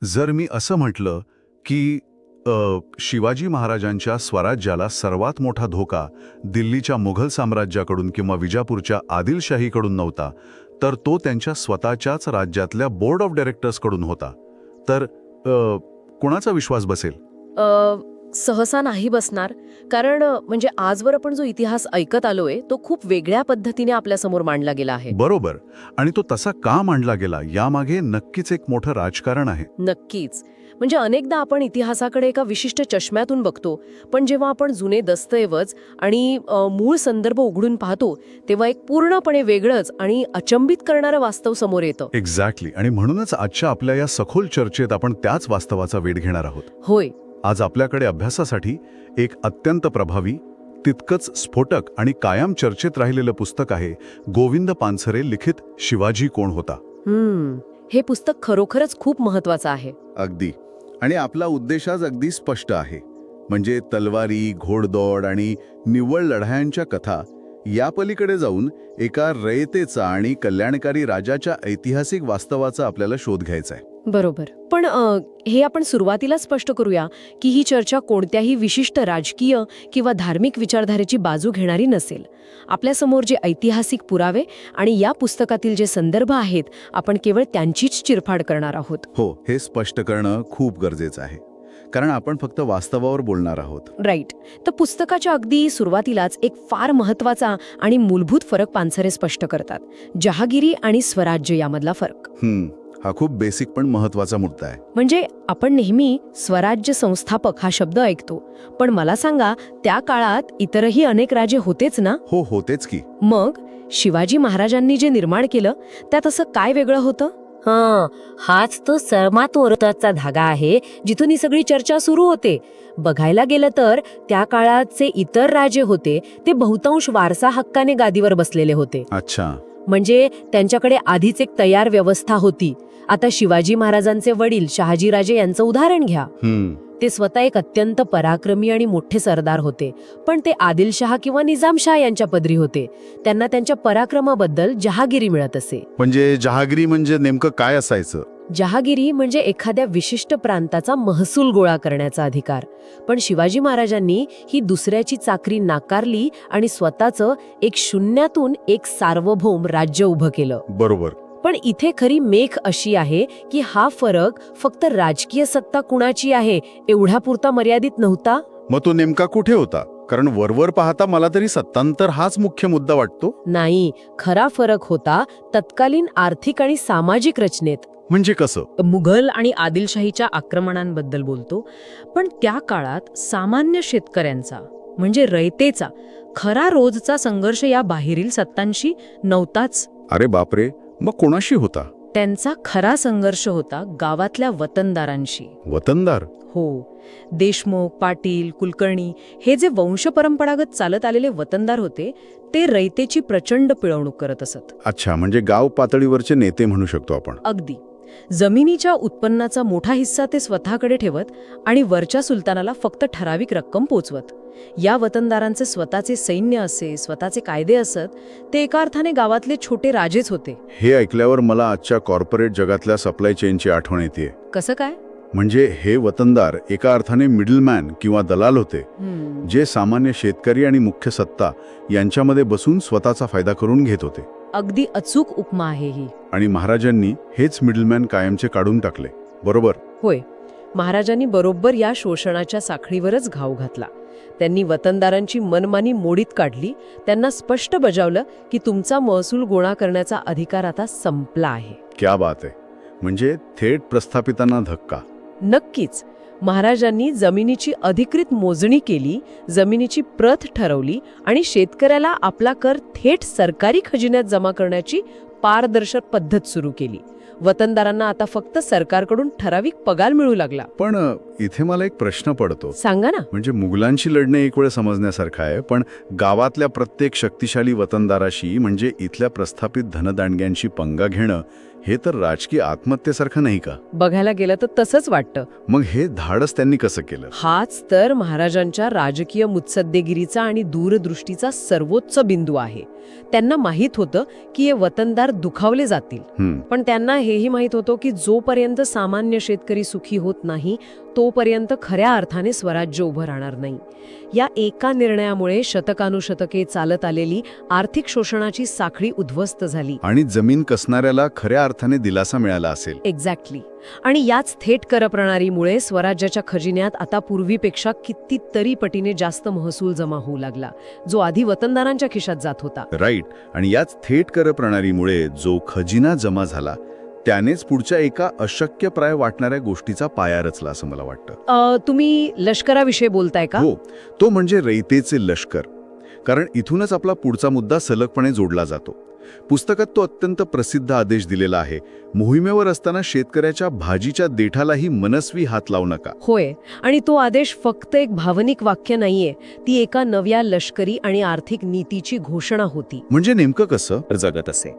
जर मी असं म्हटलं की शिवाजी महाराजांच्या स्वराज्याला सर्वात मोठा धोका दिल्लीच्या मुघल साम्राज्याकडून किंवा विजापूरच्या आदिलशाहीकडून नव्हता, तर तो त्यांच्या स्वतःच्याच राज्यातल्या बोर्ड ऑफ डायरेक्टर्सकडून होता, तर कुणाचा विश्वास बसेल? सहसा नाही बसणार. कारण म्हणजे आजवर आपण जो इतिहास ऐकत आलोय तो खूप वेगळ्या पद्धतीने आपल्यासमोर मांडला गेला आहे. बरोबर. आणि तो तसा का मांडला गेला यामागे नक्कीच एक मोठं राजकारण आहे. नक्कीच. म्हणजे अनेकदा आपण इतिहासाकडे एका विशिष्ट चष्म्यातून बघतो, पण जेव्हा आपण जुने दस्तऐवज आणि मूळ संदर्भ उघडून पाहतो तेव्हा एक पूर्णपणे वेगळंच आणि अचंबित करणारं वास्तव समोर येतं. एक्झॅक्टली. आणि म्हणूनच आजच्या आपल्या या सखोल चर्चेत आपण त्याच वास्तवाचा वेध घेणार आहोत. होय. आज आपल्याकडे अभ्यासासाठी एक अत्यंत प्रभावी, तितकंच स्फोटक आणि कायम चर्चेत राहिलेलं पुस्तक आहे गोविंद पानसरे लिखित शिवाजी कोण होता. हे पुस्तक खरोखरच खूप महत्वाचं आहे. अगदी. आणि आपला उद्देश आज अगदी स्पष्ट आहे. म्हणजे तलवारी, घोडदौड आणि निव्वळ लढायांच्या कथा या पलीकडे जाऊन एका रयतेचा आणि कल्याणकारी राजाच्या ऐतिहासिक वास्तवाचा आपल्याला शोध घ्यायचा आहे. बरोबर. पण हे आपण सुरुवातीला स्पष्ट करूया की ही चर्चा कोणत्याही विशिष्ट राजकीय किंवा धार्मिक विचारधारेची बाजू घेणारी नसेल. आपल्यासमोर जे ऐतिहासिक पुरावे आणि या पुस्तकातील जे संदर्भ आहेत, आपण केवळ त्यांचीच चिरफाड करणार आहोत. हो, हे स्पष्ट करणं खूप गरजेचं आहे, कारण आपण फक्त वास्तवावर बोलणार आहोत. राईट. तर पुस्तकाच्या अगदी सुरुवातीलाच एक फार महत्वाचा आणि मूलभूत फरक पानसरे स्पष्ट करतात. जहागिरी आणि स्वराज्य यामधला फरक. हा खूप बेसिक पण महत्वाचा मुद्दा आहे. म्हणजे आपण नेहमी स्वराज्य संस्थापक हा शब्द ऐकतो, पण मला सांगा, त्या काळात इतरही अनेक राजे होतेच ना? हो, होतेच की. मग शिवाजी महाराजांनी जे निर्माण केलं त्यात असं काय वेगळं होतं? हाच तो सर्वात महत्त्वाचा धागा आहे जिथून ही सगळी चर्चा सुरू होते. बघायला गेलं तर त्या काळाचे इतर राजे होते ते बहुतांश वारसा हक्काने गादीवर बसलेले होते. अच्छा. म्हणजे त्यांच्याकडे आधीच एक तयार व्यवस्था होती. आता शिवाजी महाराजांचे वडील शहाजीराजे यांचं उदाहरण घ्या. ते स्वतः एक अत्यंत पराक्रमी आणि मोठे सरदार होते, पण ते आदिलशहा किंवा निजामशाह यांच्या पदरी होते. त्यांना त्यांच्या पराक्रमाबद्दल जहागिरी मिळत असे. म्हणजे जहागिरी म्हणजे नेमकं काय असायचं? जहागिरी म्हणजे एखाद्या विशिष्ट प्रांताचा महसूल गोळा करण्याचा अधिकार. पण शिवाजी महाराजांनी ही दुसऱ्याची चाकरी नाकारली आणि स्वतःचं एक शून्यातून एक सार्वभौम राज्य उभं केलं. बरोबर. पण इथे खरी मेख अशी आहे की हा फरक फक्त राजकीय सत्ता कुणाची आहे एवढ्यापुरता मर्यादित नव्हता. मग तो नेमका कुठे होता? कारण वरवर पाहता मला तरी सत्तांतर हाच मुख्य मुद्दा वाटतो. नाही, खरा फरक होता तत्कालीन आर्थिक आणि सामाजिक रचनेत. म्हणजे कसं? मुघल आणि आदिलशाहीच्या आक्रमणांबद्दल बोलतो, पण त्या काळात सामान्य शेतकऱ्यांचा म्हणजे रयतेचा खरा रोजचा संघर्ष या बाहेरील सत्तांशी नव्हताच. अरे बापरे, मग कोणाशी होता? त्यांचा खरा संघर्ष होता गावातल्या वतनदारांशी. वतनदार? हो. देशमुख, पाटील, कुलकर्णी हे जे वंशपरंपरागत चालत आलेले वतनदार होते ते रयतेची प्रचंड पिळवणूक करत असत. अच्छा, म्हणजे गाव पातळीवरचे नेते म्हणू शकतो आपण. अगदी. जमिनीच्या उत्पन्नाचा मोठा हिस्सा ते स्वतःकडे ठेवत आणि वरच्या सुलतानाला फक्त ठराविक रक्कम पोचवत. या वतनदारांचे स्वतःचे सैन्य असे, स्वतःचे कायदे असत. ते एका अर्थाने गावातले छोटे राजेच होते. हे ऐकल्यावर मला आजच्या कॉर्पोरेट जगातल्या सप्लाय चेनची आठवण येते. कसं काय? म्हणजे हे वतनदार एका अर्थाने मिडलमॅन किंवा दलाल होते, जे सामान्य शेतकरी आणि मुख्य सत्ता यांच्यामध्ये बसून स्वतःचा फायदा करून घेत होते. अगदी अचूक उपमा आहे ही. आणि महाराजांनी हेच मिडलमॅन कायमचे काढून टाकले, बरोबर? होय. महाराजांनी बरोबर या शोषणाच्या साखळीवरच घाव घातला. त्यांनी वतनदारांची मनमानी मोडीत काढली. त्यांना स्पष्ट बजावलं की तुमचा महसूल गोळा करण्याचा अधिकार आता संपला आहे. क्या बात आहे. म्हणजे थेट प्रस्थापितांना धक्का. नक्कीच. महाराजांनी जमिनीची अधिकृत मोजणी केली, जमिनीची प्रत ठरवली आणि शेतकऱ्याला आपला कर थेट सरकारी खजिन्यात जमा करण्याची पारदर्शक पद्धत सुरू केली. वतनदारांना आता फक्त सरकारकडून ठराविक पगार मिळू लागला. पण इथे मला एक प्रश्न पडतो. सांगा ना. म्हणजे मुघलांशी लढणे एक वेळ समजण्यासारखं आहे, पण गावातल्या प्रत्येक शक्तिशाली वतनदाराशी म्हणजे इथल्या प्रस्थापित धनदांडग्यांशी पंगा घेणं हे तर राजकीय आत्महत्येसारखं नाही का? बघायला गेलं तर तसंच वाटतं. मग हे धाडस त्यांनी कसं केलं? हाच तर महाराजांच्या राजकीय मुत्सद्देगिरीचा आणि दूरदृष्टीचा सर्वोच्च बिंदू आहे. त्यांना माहीत होतं की हे वतनदार दुखावले जातील, पण त्यांना हेही माहीत होतं की जोपर्यंत सामान्य शेतकरी सुखी होत नाही तोपर्यंत खऱ्या अर्थाने स्वराज्य उभं राहणार नाही. या एका निर्णयामुळे शतकानुशतके चालत आलेली आर्थिक शोषणाची साखळी उद्ध्वस्त झाली. आणि जमीन कसणाऱ्याला खऱ्या अर्थाने दिलासा मिळाला असेल. एक्झॅक्टली. आणि याच थेट कर प्रणालीमुळे स्वराज्याच्या खजिन्यात आता पूर्वीपेक्षा कितीतरी पटीने जास्त महसूल जमा होऊ लागला, जो आधी वतनदारांच्या खिशात जात होता. राईट. आणि याच थेट कर प्रणालीमुळे जो खजिना जमा झाला त्यानेच पुढच्या एका अशक्यप्राय वाटणाऱ्या गोष्टीचा पाया रचला असं मला वाटतं. तुम्ही लष्कराविषयी बोलताय का? हो, तो म्हणजे रयतेचे लष्कर. कारण इथूनच आपला पुढचा मुद्दा सलगपणे जोडला जातो. पुस्तकात तो अत्यंत प्रसिद्ध आदेश दिलेला आहे, मोहिमेवर असताना शेतकऱ्याच्या भाजीच्या देठालाही मनस्वी हात लावू नका. होय. आणि तो आदेश फक्त एक भावनिक वाक्य नाहीये, ती एका नव्या लष्करी आणि आर्थिक नीतीची घोषणा होती. म्हणजे नेमकं कसं जगत असे,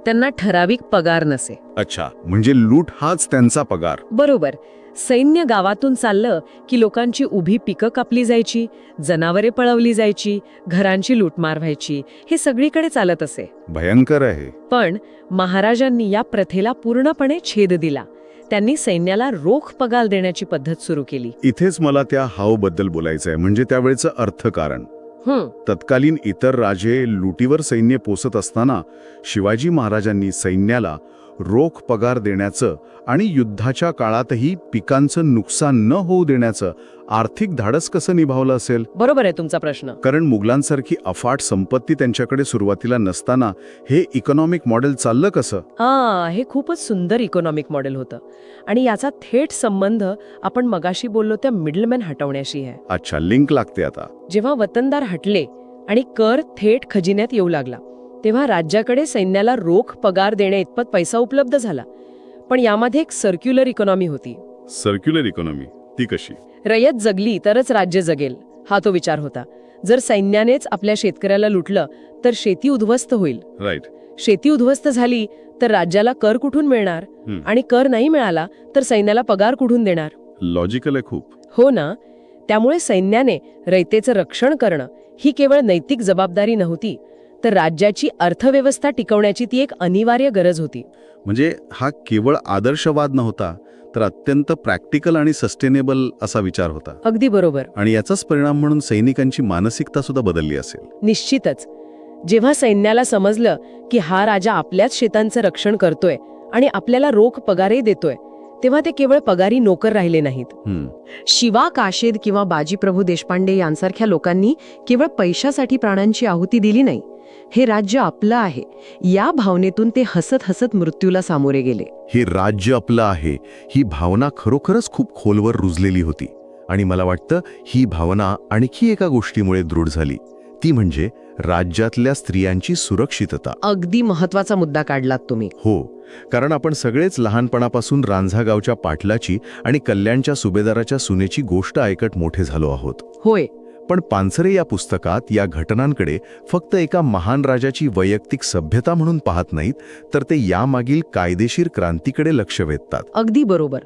त्यांना ठराविक पगार नसे. अच्छा, म्हणजे लूट हाच त्यांचा पगार. बरोबर. सैन्य गावातून चाललं की लोकांची उभी पिकं कापली जायची, जनावरे पळवली जायची, घरांची लूटमार व्हायची. हे सगळीकडे चालत असे. भयंकर आहे. पण महाराजांनी या प्रथेला पूर्णपणे छेद दिला. त्यांनी सैन्याला रोख पगार देण्याची पद्धत सुरू केली. इथेच मला त्या हावबद्दल बोलायचं आहे, म्हणजे त्यावेळेचं अर्थकारण. तत्कालीन इतर राजे लुटीवर सैन्य पोसत असताना शिवाजी महाराजांनी सैन्याला रोख पगार देण्याचं आणि युद्धाच्या काळातही पिकांचं नुकसान न होऊ देण्याचं आर्थिक धाडस कसं निभावलं असेल? बरोबर आहे तुमचा प्रश्न. कारण मुघलांसारखी अफाट संपत्ती त्यांच्याकडे सुरुवातीला नसताना हे इकॉनॉमिक मॉडेल चाललं कसं? हे खूपच सुंदर इकॉनॉमिक मॉडेल होतं. आणि याचा थेट संबंध आपण मगाशी बोललो त्या मिडलमॅन हटवण्याशी आहे. अच्छा, लिंक लागते आता. जेव्हा वतनदार हटले आणि कर थेट खजिन्यात येऊ लागला तेव्हा राज्याकडे सैन्याला रोख पगार देण्या इतपत पैसा उपलब्ध झाला. पण यामध्ये एक सर्क्युलर इकॉनॉमी होती. सर्क्युलर इकॉनॉमी ती कशी? रयत जगली तरच राज्य जगेल, हा तो विचार होता. जर सैन्यानेच आपल्या शेतकऱ्याला लुटलं तर शेती उद्ध्वस्त होईल. राईट. शेती उद्ध्वस्त झाली तर राज्याला कर कुठून मिळणार? आणि कर नाही मिळाला तर सैन्याला पगार कुठून देणार? लॉजिकल आहे खूप. हो ना. त्यामुळे सैन्याने रयतेचं रक्षण करणं ही केवळ नैतिक जबाबदारी नव्हती, तर राज्याची अर्थव्यवस्था टिकवण्याची ती एक अनिवार्य गरज होती. म्हणजे हा केवळ आदर्शवाद नव्हता, तर अत्यंत प्रॅक्टिकल आणि सस्टेनेबल असा विचार होता. अगदी बरोबर. आणि याचाच परिणाम म्हणून सैनिकांची मानसिकता सुद्धा बदलली असेल. निश्चितच. जेव्हा सैन्याला समजलं की हा राजा आपल्याच शेतांचं रक्षण करतोय आणि आपल्याला रोख पगारही देतोय, तेव्हा ते केवळ पगारी नोकर राहिले नाहीत. शिवा काशेद किंवा बाजीप्रभू देशपांडे यांसारख्या लोकांनी केवळ पैशासाठी प्राणांची आहुती दिली नाही. हे राज्य आपलं आहे या भावनेतून ते हसत हसत मृत्यूला सामोरे गेले. हे राज्य आपलं आहे ही भावना खरोखरच खूप खोलवर रुजलेली होती. आणि मला वाटतं ही भावना आणखी एका गोष्टीमुळे दृढ झाली, ती म्हणजे राज्यातल्या स्त्रियांची सुरक्षितता. अगदी महत्वाचा मुद्दा काढलात तुम्ही. हो, कारण आपण सगळेच लहानपणापासून रांझागावच्या पाटलाची आणि कल्याणच्या सुभेदाराच्या सुनेची गोष्ट ऐकत मोठे झालो आहोत. होय. पण पानसरे या पुस्तकात या घटनांकडे फक्त एका महान राजाची वैयक्तिक सभ्यता म्हणून पाहत नाहीत, तर ते यामागील कायदेशीर क्रांतीकडे लक्ष वेधतात. अगदी बरोबर.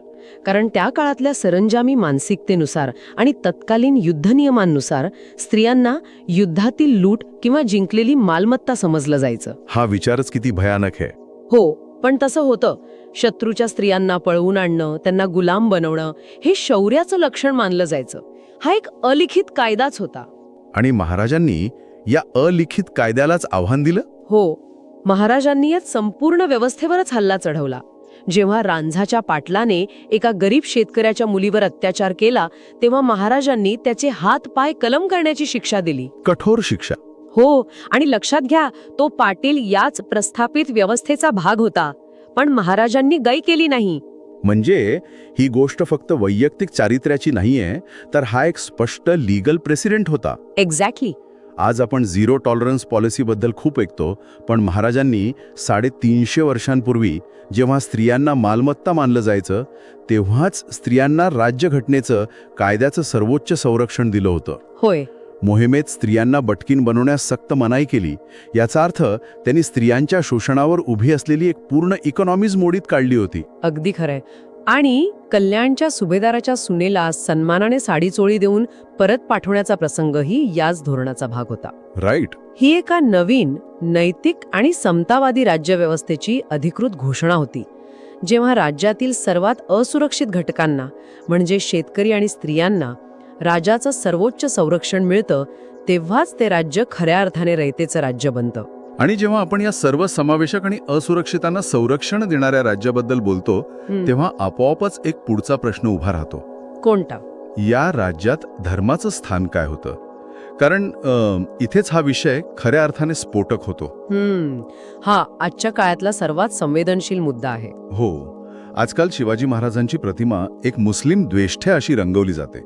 कारण त्या काळातल्या सरंजामी मानसिकतेनुसार आणि तत्कालीन युद्ध नियमांनुसार स्त्रियांना युद्धातील लूट किंवा जिंकलेली मालमत्ता समजलं जायचं. हा विचारच किती भयानक आहे. हो, पण तसं होतं. शत्रूच्या स्त्रियांना पळवून आणणं, त्यांना गुलाम बनवणं हे शौर्याचं लक्षण मानलं जायचं. हा एक अलिखित कायदाच होता. आणि महाराजांनी या अलिखित कायद्यालाच आव्हान दिलं. हो, महाराजांनी या संपूर्ण व्यवस्थेवरच हल्ला चढवला. जेव्हा रांझाच्या पाटलाने एका गरीब शेतकऱ्याच्या मुलीवर अत्याचार केला तेव्हा महाराजांनी त्याचे हात पाय कलम करण्याची शिक्षा दिली. कठोर शिक्षा. हो, आणि लक्षात घ्या, तो पाटील याच प्रस्थापित व्यवस्थेचा भाग होता. पण महाराजांनी गय केली नाही. म्हणजे ही गोष्ट फक्त वैयक्तिक चारित्र्याची नाहीये, तर हा एक स्पष्ट लीगल प्रेसिडेंट होता. एक्झॅक्टली. आज आपण झिरो टॉलरन्स पॉलिसीबद्दल खूप ऐकतो, पण महाराजांनी 350 वर्षांपूर्वी जेव्हा स्त्रियांना मालमत्ता मानलं जायचं तेव्हाच स्त्रियांना राज्यघटनेचं कायद्याचं सर्वोच्च संरक्षण दिलं होतं. होय. मोहिमेत स्त्रियांना बटकीन बनवण्यास सक्त मनाई केली. याचा अर्थ त्यांनी स्त्रियांच्या शोषणावर उभी असलेली एक पूर्ण इकॉनॉमीज मोडीत काढली होती. अगदी खरंय. आणि कल्याणच्या सुभेदाराच्या सुनेला सन्मानाने साडी चोळी देऊन परत पाठवण्याचा प्रसंगही याच धोरणाचा भाग होता. राईट. ही एका नवीन नैतिक आणि समतावादी राज्यव्यवस्थेची अधिकृत घोषणा होती. जेव्हा राज्यातील सर्वात असुरक्षित घटकांना म्हणजे शेतकरी आणि स्त्रियांना राजाचं सर्वोच्च संरक्षण मिळतं, तेव्हाच ते राज्य खऱ्या अर्थाने रयतेचं राज्य बनतं. आणि जेव्हा आपण या सर्व समावेशक आणि असुरक्षितांना संरक्षण देणाऱ्या राज्याबद्दल बोलतो, तेव्हा आपोआपच एक पुढचा प्रश्न उभा राहतो. कोणता? या राज्यात धर्माचं स्थान काय होतं? कारण इथेच हा विषय खऱ्या अर्थाने स्फोटक होतो. हा आजच्या काळातला सर्वात संवेदनशील मुद्दा आहे. हो, आजकाल शिवाजी महाराजांची प्रतिमा एक मुस्लिम द्वेष्ठ्या अशी रंगवली जाते.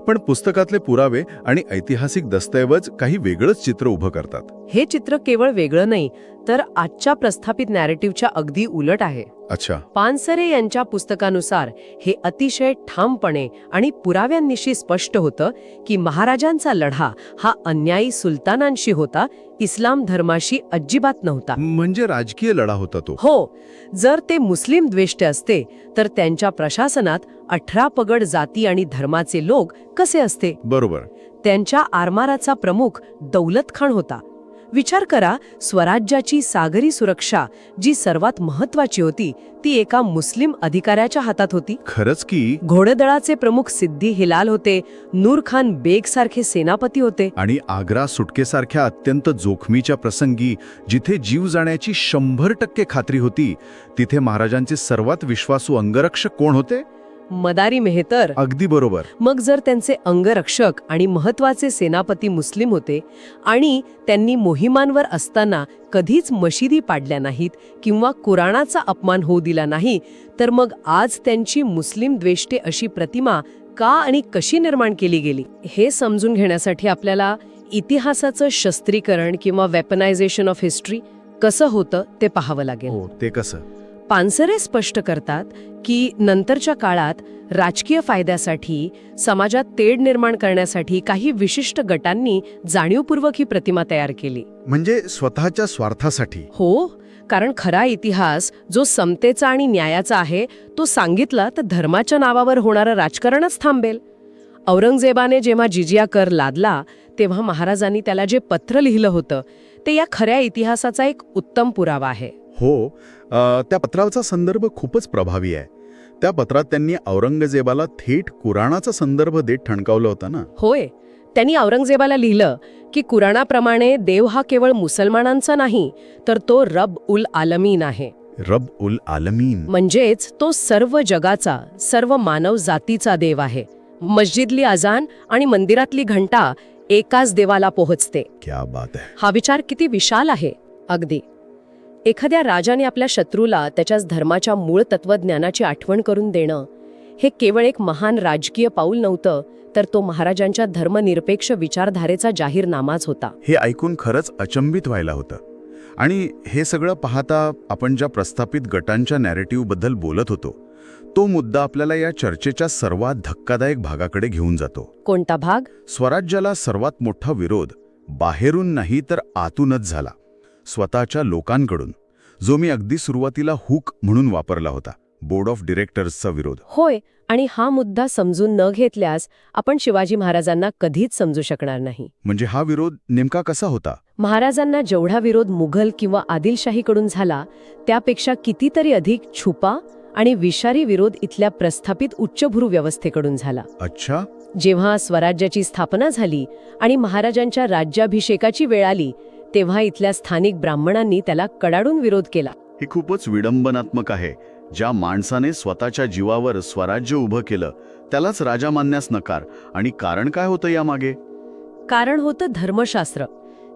पण पुस्तकातले पुरावे आणि ऐतिहासिक दस्तऐवज काही वेगळंच चित्र उभं करतात. हे चित्र केवळ वेगळं नाही, तर आजच्या प्रस्थापित नॅरेटिव्हच्या अगदी उलट आहे. अच्छा. पानसरे यांच्या पुस्तकानुसार हे अतिशय ठामपणे आणि पुराव्यांनिशी स्पष्ट होतं की महाराजांचा लढा हा अन्यायी सुलतानांशी होता, इस्लाम धर्माशी अजिबात नव्हता. म्हणजे राजकीय लढा होता तो. हो. जर ते मुस्लिम द्वेष्ट असते तर त्यांच्या प्रशासनात 18 पगड जाती आणि धर्माचे लोक कसे असते? बरोबर. त्यांच्या आरमाराचा प्रमुख दौलत खान होता. विचार करा, स्वराज्याची सागरी सुरक्षा जी सर्वात महत्वाची होती ती एका मुस्लिम अधिकाऱ्याच्या हातात होती. खरंच की. घोडदळाचे प्रमुख सिद्दी हिलाल होते, नूर खान बेग सारखे सेनापती होते. आणि आग्रा सुटकेसारख्या अत्यंत जोखमीच्या प्रसंगी जिथे जीव जाण्याची 100% खात्री होती, तिथे महाराजांचे सर्वात विश्वासू अंगरक्षक कोण होते? मदारी मेहतर. अगदी बरोबर. मग जर त्यांचे अंगरक्षक आणि महत्वाचे सेनापती मुस्लिम होते आणि त्यांनी मोहिमांवर असताना कधीच मशिदी पाडल्या नाहीत किंवा कुराणाचा अपमान होऊ दिला नाही, तर मग आज त्यांची मुस्लिम द्वेष्टे अशी प्रतिमा का आणि कशी निर्माण केली गेली? हे समजून घेण्यासाठी आपल्याला इतिहासाचं शस्त्रीकरण किंवा वेपनायझेशन ऑफ हिस्ट्री कसं होतं ते पाहावं लागेल. हो, ते कसं? पानसरे स्पष्ट करतात की नंतरच्या काळात राजकीय फायद्यासाठी, समाजात तेढ निर्माण करण्यासाठी काही विशिष्ट गटांनी जाणीवपूर्वक ही प्रतिमा तयार केली. म्हणजे स्वतःच्या स्वार्थासाठी? हो, कारण खरा इतिहास जो समतेचा आणि न्यायाचा आहे तो सांगितला तर धर्माच्या नावावर होणारं राजकारणच थांबेल. औरंगजेबाने जेव्हा जिजिया कर लादला तेव्हा महाराजांनी त्याला जे पत्र लिहिलं होतं ते या खऱ्या इतिहासाचा एक उत्तम पुरावा आहे. हो, त्या पत्राचा संदर्भ खूपच प्रभावी आहे. त्या पत्रात त्यांनी औरंगजेबाला थेट कुराणाचा संदर्भ देत ठणकावलं होतं ना? होय, त्यांनी औरंगजेबाला लिहिलं की कुराणाप्रमाणे देव हा केवळ मुसलमानांचा नाही, तर तो रब उल आलमीन आहे. रब उल आलमीन म्हणजेच तो सर्व जगाचा, सर्व मानव जातीचा देव आहे. मस्जिदली अजान आणि मंदिरातली घंटा एकाच देवाला पोहोचते. क्या बात आहे. हा विचार किती विशाल आहे. अगदी एखाद्या राजाने आपल्या शत्रूला त्याच्याच धर्माच्या मूळ तत्वज्ञानाची आठवण करून देणं हे केवळ एक महान राजकीय पाऊल नव्हतं, तर तो महाराजांच्या धर्मनिरपेक्ष विचारधारेचा जाहीरनामाच होता. हे ऐकून खरंच अचंबित व्हायला होतं. आणि हे सगळं पाहता आपण ज्या प्रस्थापित गटांच्या नॅरेटिव्हबद्दल बोलत होतो तो मुद्दा आपल्याला या चर्चेच्या सर्वात धक्कादायक भागाकडे घेऊन जातो. कोणता भाग? स्वराज्याला सर्वात मोठा विरोध बाहेरून नाही तर आतूनच झाला, स्वतःच्या लोकांकडून, जो मी अगदी सुरुवातीला हुक म्हणून वापरला होता, बोर्ड ऑफ डिरेक्टर्सचा विरोध. होय, आणि हा मुद्दा समजून न घेतल्यास आपण शिवाजी महाराजांना कधीच समजू शकणार नाही. म्हणजे हा विरोध नेमका कसा होता? महाराजांना जेवढा विरोध मुघल किंवा आदिलशाहीकडून झाला त्यापेक्षा कितीतरी अधिक छुपा आणि विषारी विरोध इथल्या प्रस्थापित उच्चभ्रू व्यवस्थेकडून झाला. अच्छा. जेव्हा स्वराज्याची स्थापना झाली आणि महाराजांच्या राज्याभिषेकाची वेळ आली तेव्हा इथल्या स्थानिक ब्राह्मणांनी त्याला कडाडून विरोध केला. हे खूपच विडंबनात्मक आहे. ज्या माणसाने स्वतःच्या जीवावर स्वराज्य उभं केलं त्यालाच राजा मानण्यास नकार. आणि कारण काय होतं यामागे? कारण होतं धर्मशास्त्र.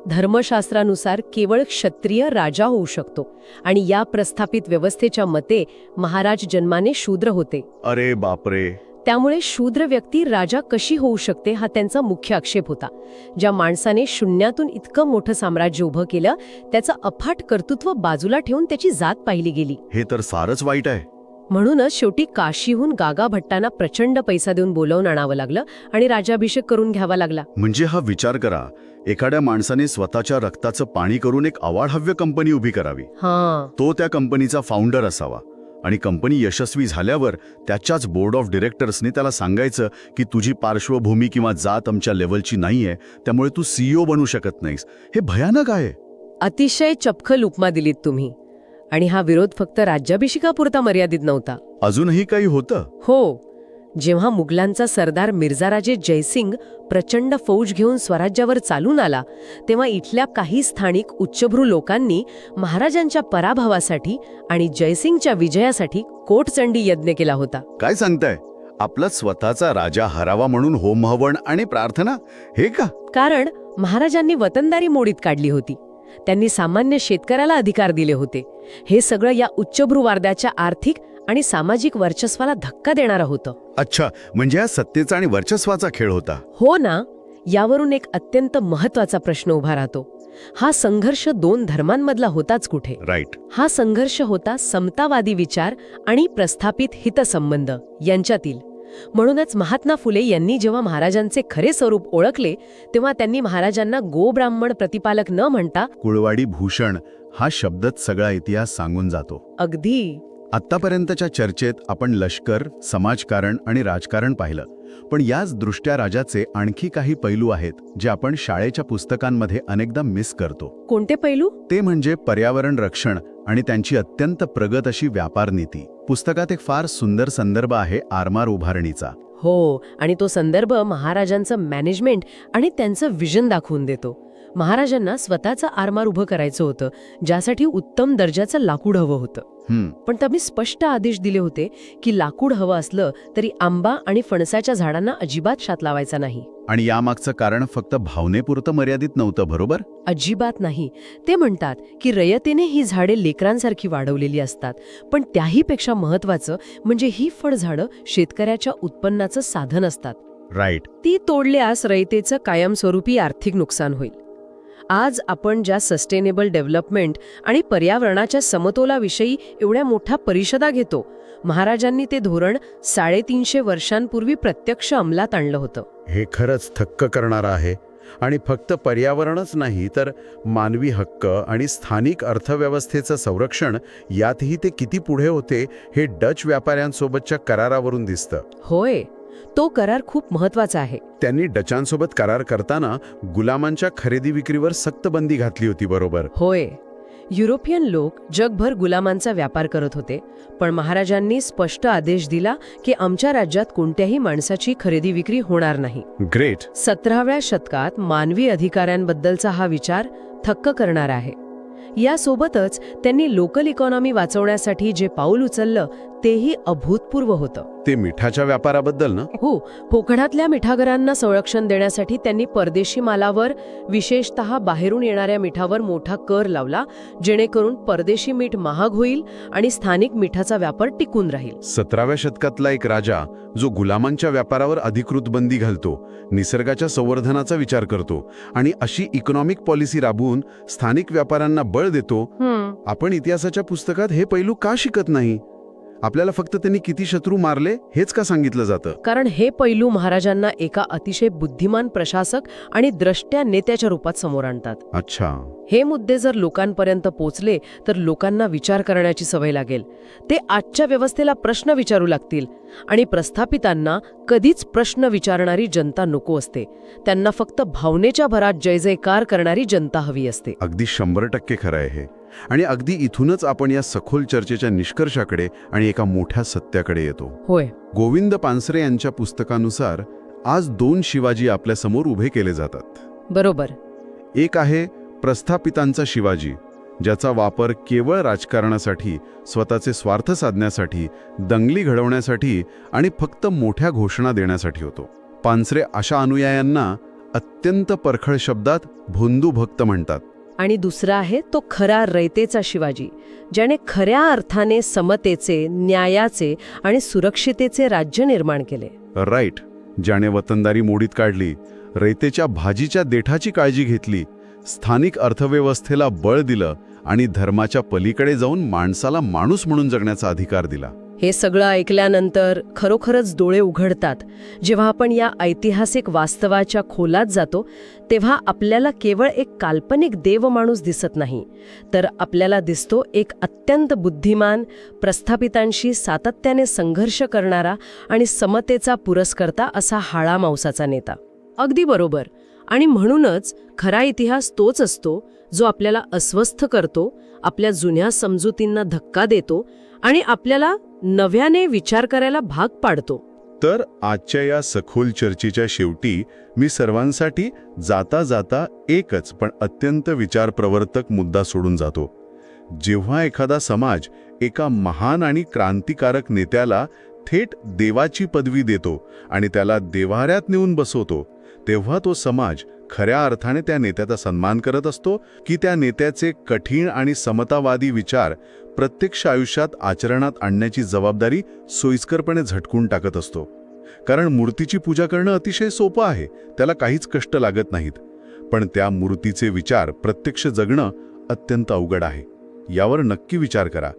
धर्मशास्त्रानुसार केवळ क्षत्रिय राजा होऊ शकतो आणि या प्रस्थापित व्यवस्थेच्या मते महाराज जन्माने शूद्र होते. अरे बापरे. त्यामुळे शूद्र व्यक्ती राजा कशी होऊ शकते हा त्यांचा मुख्य आक्षेप होता. ज्या माणसाने शून्यातून इतकं मोठं साम्राज्य उभं केलं त्याचं अफाट कर्तृत्व बाजूला ठेवून त्याची जात पाहिली गेली. हे तर सारच वाईट आहे. म्हणूनच शेवटी काशीहून गागा भट्टांना प्रचंड पैसा देऊन बोलावून आणावं लागलं आणि राज्याभिषेक करून घ्यावा लागला. म्हणजे हा विचार करा, एखाद्या माणसाने स्वतःच्या रक्ताचं पाणी करून एक अवाढव्य कंपनी उभी करावी. तो त्या कंपनीचा फाउंडर असावा आणि कंपनी यशस्वी झाल्यावर त्याच्याच बोर्ड ऑफ डिरेक्टर्सनी त्याला सांगायचं की तुझी पार्श्वभूमी किंवा जात आमच्या लेवलची नाहीये, त्यामुळे तू CEO बनू शकत नाहीस. हे भयानक आहे. अतिशय चपखल उपमा दिलीत तुम्ही. आणि हा विरोध फक्त राज्याभिषेकापुरता मर्यादित नव्हता. अजूनही काही होतं? हो. जेव्हा मुघलांचा सरदार मिर्झाराजे जयसिंग प्रचंड फौज घेऊन स्वराज्यावर चालून आला, तेव्हा इथल्या काही स्थानिक उच्चभ्रू लोकांनी महाराजांच्या पराभवासाठी आणि जयसिंगच्या विजयासाठी कोटचंडी यज्ञ केला होता. काय सांगताय? आपला स्वतःचा राजा हरावा म्हणून होमहवन आणि प्रार्थना, हे का? कारण महाराजांनी वतनदारी मोडीत काढली होती. त्यांनी सामान्य शेतकऱ्याला अधिकार दिले होते. हे सगळं या उच्चभ्रू वार्द्याच्या आर्थिक आणि सामाजिक वर्चस्वाला धक्का देणारं होतं. अच्छा, म्हणजे हा सत्तेचा आणि वर्चस्वाचा खेळ होता. हो ना. यावरून एक अत्यंत महत्वाचा प्रश्न उभा राहतो. हा संघर्ष दोन धर्मांमधला होताच कुठे? राईट. हा संघर्ष होता समतावादी विचार आणि प्रस्थापित हितसंबंध यांच्यातील. म्हणूनच महात्मा फुले यांनी जेव्हा महाराजांचे खरे स्वरूप ओळखले, तेव्हा त्यांनी महाराजांना गोब्राह्मण प्रतिपालक न म्हणता कुळवाडी भूषण हा शब्दच सगळा इतिहास सांगून जातो. अगदी. आत्तापर्यंतच्या चर्चेत आपण लष्कर, समाजकारण आणि राजकारण पाहिलं, पण याच दृष्ट्या राजाचे आणखी काही पैलू आहेत जे आपण शाळेच्या पुस्तकांमध्ये अनेकदा मिस करतो. कोणते पैलू? ते म्हणजे पर्यावरण रक्षण आणि त्यांची अत्यंत प्रगत अशी व्यापार नीती. पुस्तकात एक फार सुंदर संदर्भ आहे आरमार उभारणीचा. हो. आणि तो संदर्भ महाराजांचं मॅनेजमेंट आणि त्यांचं विजन दाखवून देतो. महाराजांना स्वतःचं आरमार उभं करायचं होतं, ज्यासाठी उत्तम दर्जाचं लाकूड हवं होतं. पण त्यांनी स्पष्ट आदेश दिले होते की लाकूड हवं असलं तरी आंबा आणि फणसाच्या झाडांना अजिबात शात लावायचा नाही. आणि यामागचं कारण फक्त भावनेपुरतं मर्यादित नव्हतं, बरोबर? अजिबात नाही. ते म्हणतात की रयतेने ही झाडे लेकरांसारखी वाढवलेली असतात, पण त्याहीपेक्षा महत्वाचं म्हणजे ही फळझाडं शेतकऱ्याच्या उत्पन्नाचं साधन असतात. राईट. ती तोडल्यास रयतेचं कायमस्वरूपी आर्थिक नुकसान होईल. आज आपण ज्या सस्टेनेबल डेव्हलपमेंट आणि पर्यावरणाच्या समतोलाविषयी एवढ्या मोठ्या परिषदा घेतो, महाराजांनी ते धोरण 350 वर्षांपूर्वी प्रत्यक्ष अंमलात आणलं होतं. हे खरंच थक्क करणारं आहे. आणि फक्त पर्यावरणच नाही तर मानवी हक्क आणि स्थानिक अर्थव्यवस्थेचं संरक्षण यातही ते किती पुढे होते हे डच व्यापाऱ्यांसोबतच्या करारावरून दिसतं. होय. तो करार खूप महत्वाचा आहे. त्यांनी डचांसोबत करार करताना गुलामांच्या खरेदी विक्रीवर सक्त बंदी घातली होती, बरोबर? होय. युरोपियन लोक जगभर गुलामांचा व्यापार करत होते, पण महाराजांनी स्पष्ट आदेश दिला की आमच्या राज्यात कोणत्याही माणसाची खरेदी विक्री होणार नाही. ग्रेट. 17व्या शतकात मानवी अधिकाऱ्यांबद्दलचा हा विचार थक्क करणारा आहे. यासोबतच त्यांनी लोकल इकॉनॉमी वाचवण्यासाठी जे पाऊल उचललं तेही अभूतपूर्व होतं. ते मिठाच्या व्यापाराबद्दल ना? हो. कोकणातल्या मिठागरांना संरक्षण देण्यासाठी त्यांनी परदेशी मालावर, विशेषतः बाहेरून येणाऱ्या मिठावर मोठा कर लावला, जेणेकरून परदेशी मीठ महाग होईल आणि स्थानिक मिठाचा व्यापार टिकून राहील. 17व्या शतकातला एक राजा जो गुलामांच्या व्यापारावर अधिकृत बंदी घालतो, निसर्गाच्या संवर्धनाचा विचार करतो आणि अशी इकॉनॉमिक पॉलिसी राबवून स्थानिक व्यापाऱ्यांना बळ देतो. आपण इतिहासाच्या पुस्तकात हे पैलू का शिकत नाही? आपल्याला फक्त त्यांनी किती शत्रू मारले हेच का सांगितलं जातं? कारण हे पैलू महाराजांना एका अतिशय बुद्धिमान प्रशासक आणि द्रष्ट्या नेत्याच्या रूपात समोर आणतात. अच्छा. हे मुद्दे जर लोकांपर्यंत पोचले तर लोकांना विचार करण्याची सवय लागेल. ते आजच्या व्यवस्थेला प्रश्न विचारू लागतील आणि प्रस्थापितांना कधीच प्रश्न विचारणारी जनता नको असते. त्यांना फक्त भावनेच्या भरात जय जयकार करणारी जनता हवी असते. अगदी 100% खरं आहे हे. आणि अगदी इथूनच आपण या सखोल चर्चेच्या निष्कर्षाकडे आणि एका मोठ्या सत्याकडे येतो. होय. गोविंद पानसरे यांच्या पुस्तकानुसार आज 2 शिवाजी आपल्यासमोर उभे केले जातात. बरोबर. एक आहे प्रस्थापितांचा शिवाजी, ज्याचा वापर केवळ राजकारणासाठी, स्वतःचे स्वार्थ साधण्यासाठी, दंगली घडवण्यासाठी आणि फक्त मोठ्या घोषणा देण्यासाठी होतो. पानसरे अशा अनुयायांना अत्यंत परखड शब्दात भोंदू भक्त म्हणतात. आणि दुसरा आहे तो खरा रयतेचा शिवाजी, ज्याने खऱ्या अर्थाने समतेचे, न्यायाचे आणि सुरक्षितेचे राज्य निर्माण केले. राईट. ज्याने वतनदारी मोडीत काढली, रयतेच्या भाजीच्या देठाची काळजी घेतली, स्थानिक अर्थव्यवस्थेला बळ दिलं आणि धर्माच्या पलीकडे जाऊन माणसाला माणूस म्हणून जगण्याचा अधिकार दिला. हे सगळं ऐकल्यानंतर खरोखरच डोळे उघडतात. जेव्हा आपण या ऐतिहासिक वास्तवाच्या खोलात जातो तेव्हा आपल्याला केवळ एक काल्पनिक देवमाणूस दिसत नाही, तर आपल्याला दिसतो एक अत्यंत बुद्धिमान, प्रस्थापितांशी सातत्याने संघर्ष करणारा आणि समतेचा पुरस्कर्ता असा हाळा मांसाचा नेता. अगदी बरोबर. आणि म्हणूनच खरा इतिहास तोच असतो जो आपल्याला अस्वस्थ करतो, आपल्या जुन्या समजुतींना धक्का देतो आणि आपल्याला नव्याने विचार करायला भाग पाडतो. तर आजच्या या सखोल चर्चेच्या शेवटी मी सर्वांसाठी जाता जाता एकच पण अत्यंत विचारप्रवर्तक मुद्दा सोडून जातो. जेव्हा एखादा समाज एका महान आणि क्रांतिकारक नेत्याला थेट देवाची पदवी देतो आणि त्याला देव्हाऱ्यात नेऊन बसवतो, तेव्हा तो समाज खऱ्या अर्थाने त्या नेत्याचा सन्मान करत असतो की त्या नेत्याचे कठीण आणि समतावादी विचार प्रत्यक्ष आयुष्यात आचरणात आणण्याची जबाबदारी सोयीस्करपणे झटकून टाकत असतो. कारण मूर्तीची पूजा करणं अतिशय सोपं आहे, त्याला काहीच कष्ट लागत नाहीत. पण त्या मूर्तीचे विचार प्रत्यक्ष जगणं अत्यंत अवघड आहे. यावर नक्की विचार करा.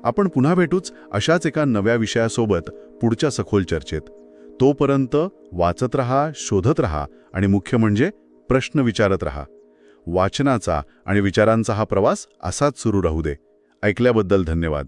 आपण पुन्हा भेटूच अशाच एका नव्या विषयासोबत पुढच्या सखोल चर्चेत. तोपर्यंत वाचत रहा, शोधत रहा आणि मुख्य म्हणजे प्रश्न विचारत रहा. वाचनाचा आणि विचारांचा हा प्रवास असाच सुरू राहू दे. ऐकल्याबद्दल धन्यवाद.